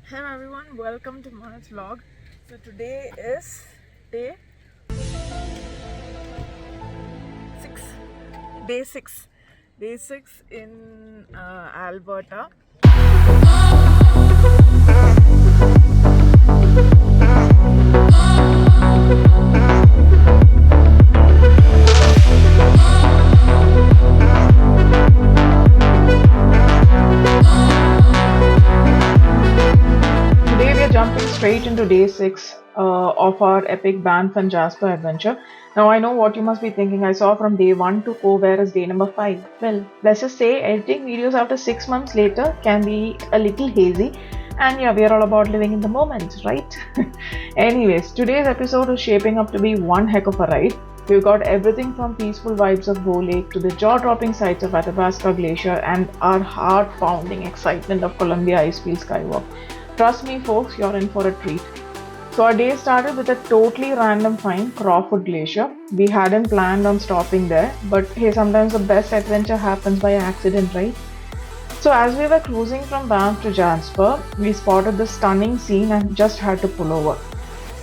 Hello everyone, welcome to MalzVlog. So today is day 6. Day 6 in Alberta. Jumping straight into day 6 of our epic Banff and Jasper adventure. Now I know what you must be thinking. I saw from day 1 to 4, where is day number 5? Well, let's just say editing videos after 6 months later can be a little hazy, and yeah, we are all about living in the moment, right? Anyways, today's episode is shaping up to be one heck of a ride. We've got everything from peaceful vibes of Bow Lake to the jaw-dropping sights of Athabasca Glacier and our heart-pounding excitement of Columbian Icefield Skywalk. Trust me folks, you're in for a treat. So our day started with a totally random find, Crowfoot Glacier. We hadn't planned on stopping there, but hey, sometimes the best adventure happens by accident, right? So as we were cruising from Banff to Jasper, we spotted this stunning scene and just had to pull over.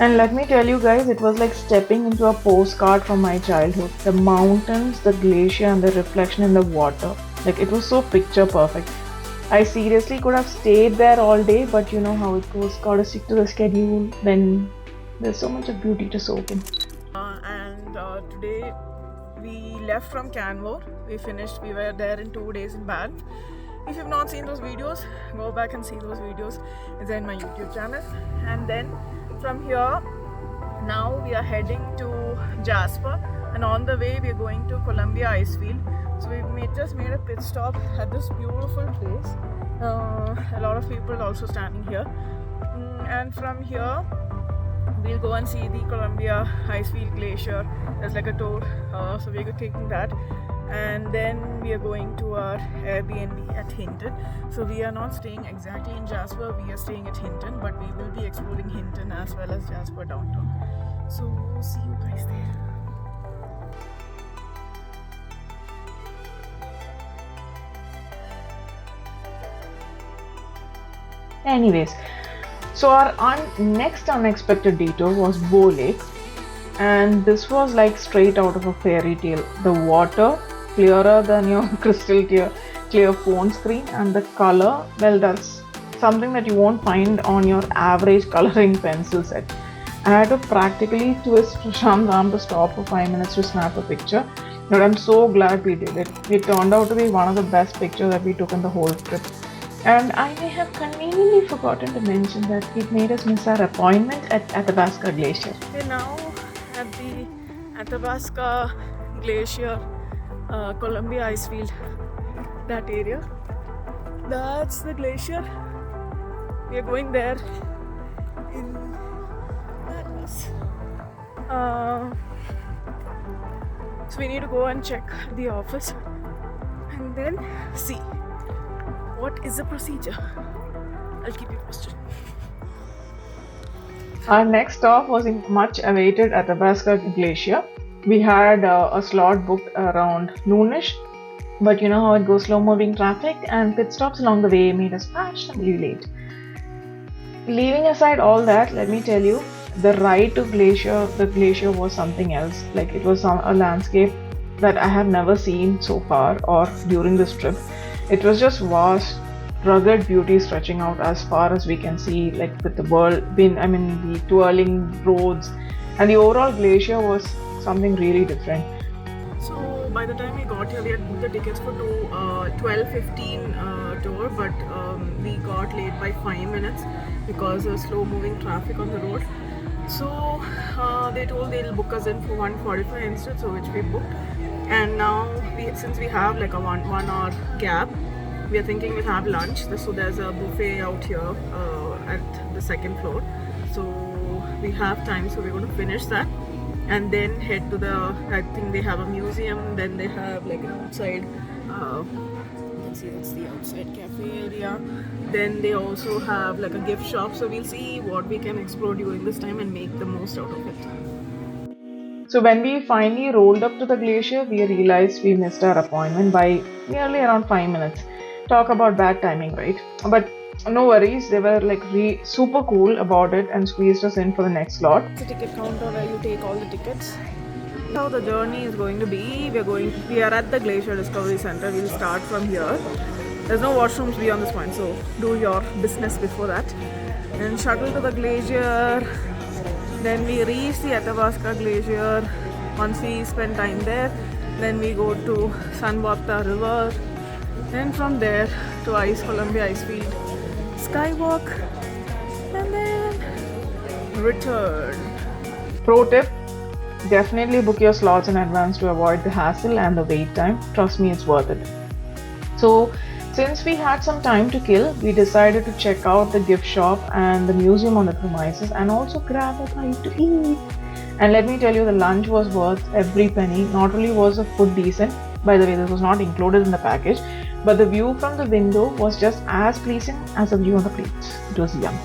And let me tell you guys, it was like stepping into a postcard from my childhood. The mountains, the glacier and the reflection in the water. Like, it was so picture perfect. I seriously could have stayed there all day, but you know how it goes. Gotta stick to the schedule when there's so much of beauty to soak in. Today we left from Canmore. We were there in 2 days in Banff. If you've not seen those videos, go back and see those videos. It's in my YouTube channel. And then from here, now we are heading to Jasper. And on the way, we are going to Columbian Icefield. So we just made a pit stop at this beautiful place. A lot of people also standing here. And from here, we'll go and see the Columbian Icefield Glacier. There's like a tour, so we're taking that. And then we are going to our Airbnb at Hinton. So we are not staying exactly in Jasper, we are staying at Hinton, but we will be exploring Hinton as well as Jasper downtown. So see you guys there. Anyways, so our next unexpected detour was Bow Lake, and this was like straight out of a fairy tale. The water clearer than your crystal clear phone screen, and the color, well, that's something that you won't find on your average coloring pencil set. I had to practically twist Sham's arm to stop for 5 minutes to snap a picture, but I'm so glad we did it. It turned out to be one of the best pictures that we took in the whole trip. And I may have conveniently forgotten to mention that it made us miss our appointment at Athabasca Glacier. We're now at the Athabasca Glacier, Columbian Icefield, that area. That's the glacier. We are going there in that bus. So we need to go and check the office and then see what is the procedure. I'll keep you posted. Our next stop was in much awaited Athabasca Glacier. We had a slot booked around noonish, but you know how it goes, slow moving traffic and pit stops along the way made us fashionably late. Leaving aside all that, let me tell you, the ride to the glacier was something else. Like, it was a landscape that I have never seen so far or during this trip. It was just vast, rugged beauty stretching out as far as we can see, like with the the twirling roads, and the overall glacier was something really different. So by the time we got here, we had booked the tickets for 12:15 tour, but we got late by 5 minutes because of slow moving traffic on the road. So they told they'll book us in for 1:45 instead, so which we booked. And now, since we have like a one hour gap, we are thinking we'll have lunch. So there's a buffet out here at the second floor. So we have time, so we're going to finish that and then head to I think they have a museum, then they have like an outside see that's the outside cafe area. Then they also have like a gift shop, so we'll see what we can explore during this time and make the most out of it. So when we finally rolled up to the glacier, we realized we missed our appointment by nearly around 5 minutes. Talk about bad timing, right? But no worries, they were like super cool about it and squeezed us in for the next slot. It's a ticket counter where you take all the tickets. How the journey is going to be, we are at the Glacier Discovery Center. We'll start from here. There's no washrooms beyond this point, so do your business before that. Then shuttle to the glacier. Then we reach the Athabasca Glacier. Once we spend time there, then we go to Sunwapta River. Then from there to Columbian Icefield Skywalk, and then return. Pro tip: definitely book your slots in advance to avoid the hassle and the wait time. Trust me, it's worth it. So, since we had some time to kill, we decided to check out the gift shop and the museum on the premises and also grab a bite to eat. And let me tell you, the lunch was worth every penny. Not only was the food decent, by the way, this was not included in the package, but the view from the window was just as pleasing as the view on the plates. It was yum.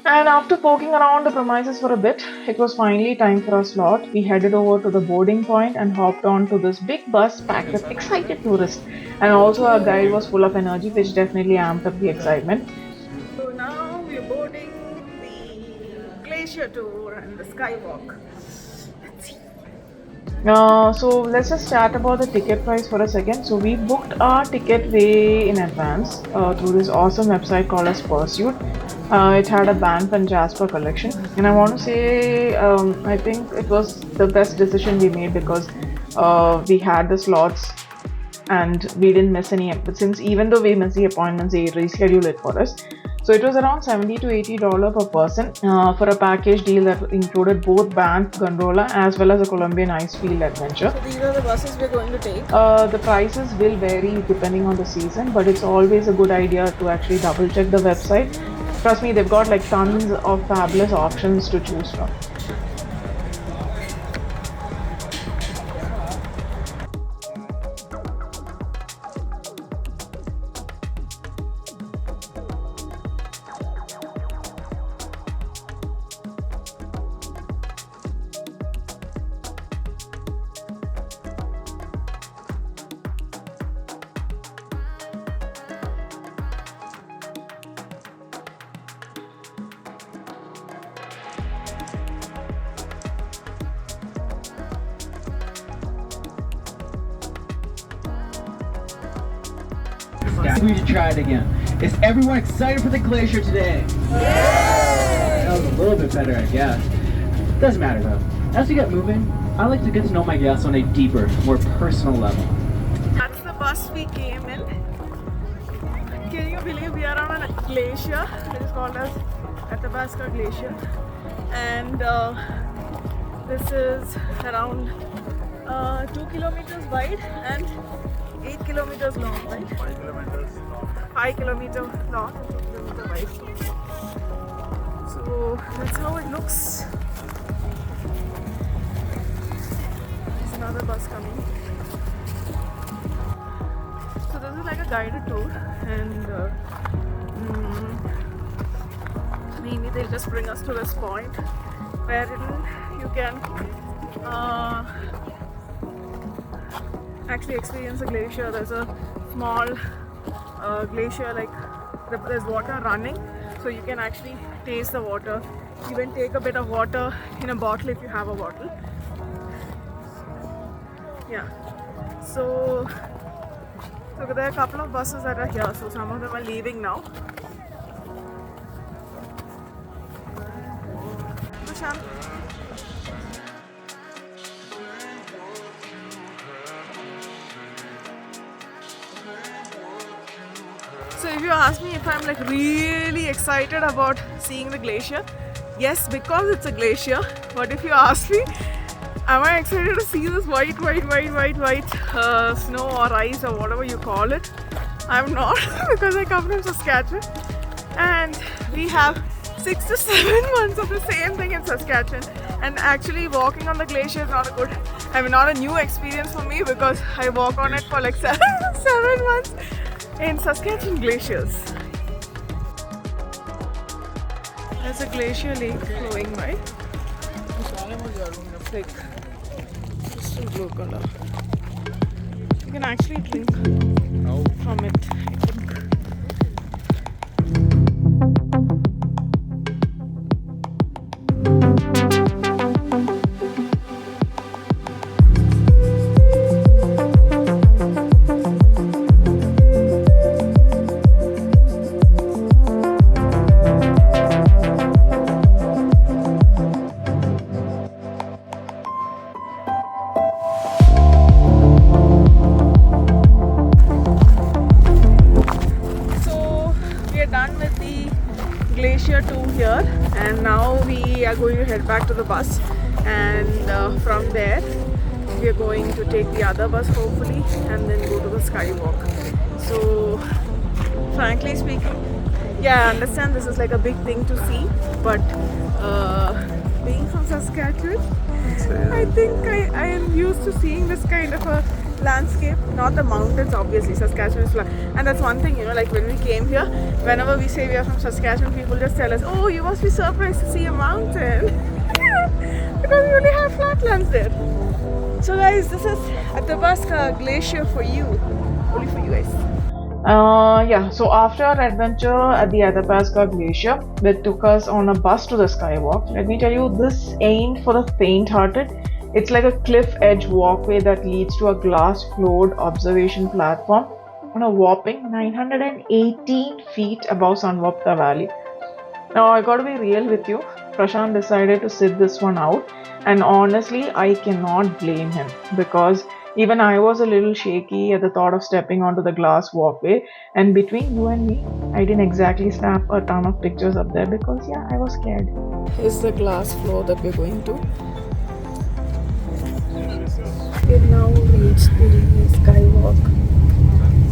And after poking around the premises for a bit, it was finally time for our slot. We headed over to the boarding point and hopped on to this big bus packed with excited tourists. And also our guide was full of energy, which definitely amped up the excitement. So now we are boarding the glacier tour and the skywalk. Let's see. So let's just chat about the ticket price for a second. So we booked our ticket way in advance through this awesome website called as Pursuit. It had a Banff and Jasper collection, and I want to say I think it was the best decision we made because we had the slots and we didn't miss any. But since even though we missed the appointments, they rescheduled it for us. So it was around $70 to $80 per person for a package deal that included both Banff Gondola as well as a Columbian Icefield adventure. So these are the buses we're going to take. The prices will vary depending on the season, but it's always a good idea to actually double check the website. Trust me, they've got like tons of fabulous options to choose from. We should try it again. Is everyone excited for the glacier today? Yay! That was a little bit better, I guess. Doesn't matter though. As we get moving, I like to get to know my guests on a deeper, more personal level. That's the bus we came in. Can you believe we are on a glacier? It is called as Athabasca Glacier, and this is around 2 kilometers wide and 8 kilometers long, right? 5 kilometers long. 5 kilometers long and 2 kilometers wide. So that's how it looks. There's another bus coming. So this is like a guided tour, and mainly they'll just bring us to this point where you can actually experience a glacier. There's a small glacier, like there's water running, so you can actually taste the water. Even take a bit of water in a bottle if you have a bottle. Yeah, so there are a couple of buses that are here, so some of them are leaving now. Prashant. So if you ask me if I'm like really excited about seeing the glacier, yes, because it's a glacier. But if you ask me, am I excited to see this white snow or ice or whatever you call it? I'm not because I come from Saskatchewan and we have 6 to 7 months of the same thing in Saskatchewan, and actually walking on the glacier is not a good I mean, not a new experience for me because I walk on it for like 7 months in Saskatchewan glaciers. There's a glacier lake flowing by. It's like crystal blue color. You can actually drink from it, I think. Glacier 2 here, and now we are going to head back to the bus, and from there we are going to take the other bus hopefully and then go to the skywalk. So frankly speaking, yeah, I understand this is like a big thing to see, but being from Saskatchewan, I think I am used to seeing this kind of a landscape, not the mountains obviously. Saskatchewan is flat, and that's one thing, you know, like when we came here, whenever we say we are from Saskatchewan, people just tell us, oh, you must be surprised to see a mountain because we only have flatlands there. So guys, this is Athabasca Glacier for you, only for you guys. Yeah, so after our adventure at the Athabasca Glacier, that took us on a bus to the skywalk, let me tell you, this ain't for the faint-hearted. It's like a cliff edge walkway that leads to a glass floored observation platform on a whopping 918 feet above Sunwapta Valley. Now I gotta be real with you, Prashant decided to sit this one out, and honestly I cannot blame him because even I was a little shaky at the thought of stepping onto the glass walkway, and between you and me, I didn't exactly snap a ton of pictures up there because yeah, I was scared. Here's the glass floor that we're going to. We've now reached the skywalk,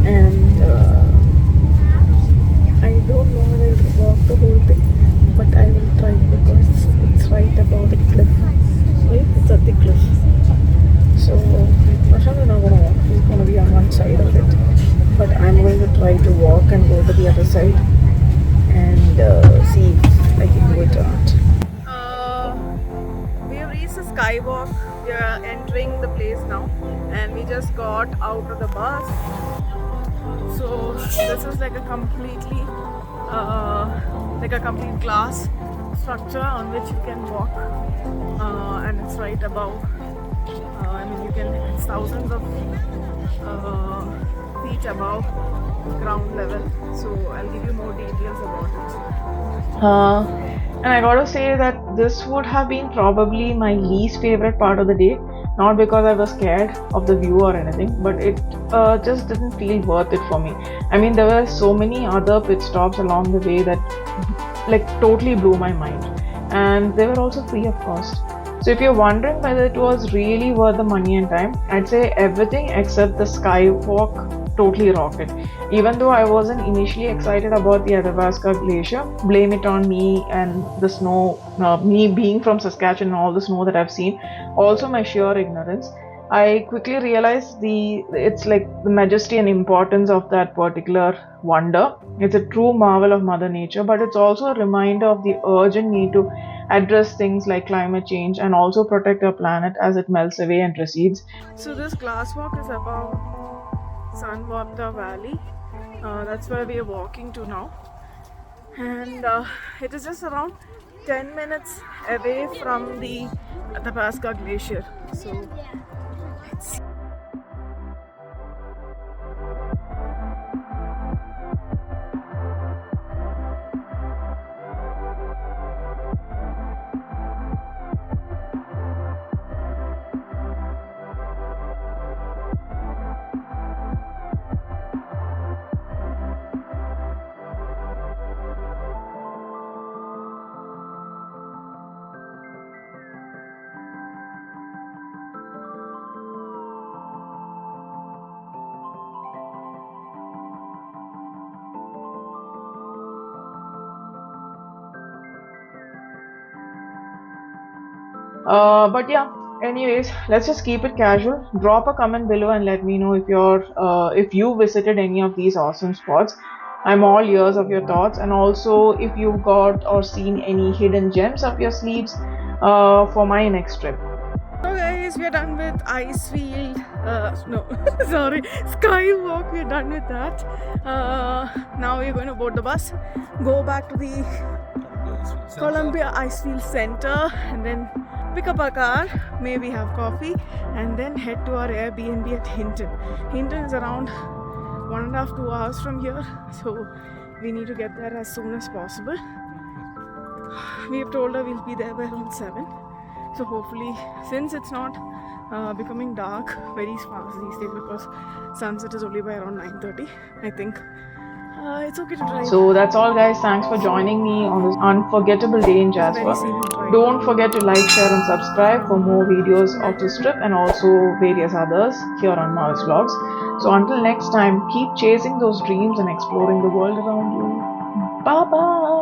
and I don't know whether to walk the whole thing, but I will try because it's right above the cliff. Right? It's at the cliff. So Prashant is not going to walk, he's going to be on one side of it, but I'm going to try to walk and go to the other side and see if I can do it or not. We have reached the skywalk. We are entering the place now, and we just got out of the bus. So this is like a completely complete glass structure on which you can walk, and it's right above. I mean, it's thousands of feet above ground level. So I'll give you more details about it. And I gotta say that this would have been probably my least favorite part of the day. Not because I was scared of the view or anything, but it just didn't feel worth it for me. I mean, there were so many other pit stops along the way that like totally blew my mind, and they were also free of cost. So if you're wondering whether it was really worth the money and time, I'd say everything except the skywalk totally rocked it. Even though I wasn't initially excited about the Athabasca Glacier, blame it on me and the snow, me being from Saskatchewan and all the snow that I've seen, also my sheer ignorance. I quickly realized it's like the majesty and importance of that particular wonder. It's a true marvel of Mother Nature, but it's also a reminder of the urgent need to address things like climate change and also protect our planet as it melts away and recedes. So this glasswalk is above Sunwapta Valley. That's where we are walking to now, and it is just around 10 minutes away from the Athabasca Glacier. So let's see. But yeah, Anyways, let's just keep it casual. Drop a comment below and let me know if you visited any of these awesome spots. I'm all ears of your thoughts, and also if you've got or seen any hidden gems up your sleeves for my next trip. So guys, we are done with Icefield, no, sorry, Skywalk, we are done with that. Now we're going to board the bus, go back to the Columbian Icefield Center and then pick up our car, maybe have coffee and then head to our Airbnb at Hinton. Hinton is around 1.5 to 2 hours from here, so we need to get there as soon as possible. We have told her we'll be there by around 7. So hopefully, since it's not becoming dark very fast these days because sunset is only by around 9:30, I think it's okay to drive. So that's all guys, thanks for joining me on this unforgettable day in Jasper. Don't forget to like, share and subscribe for more videos of this trip and also various others here on MalzVlogs. So until next time, keep chasing those dreams and exploring the world around you. Bye bye!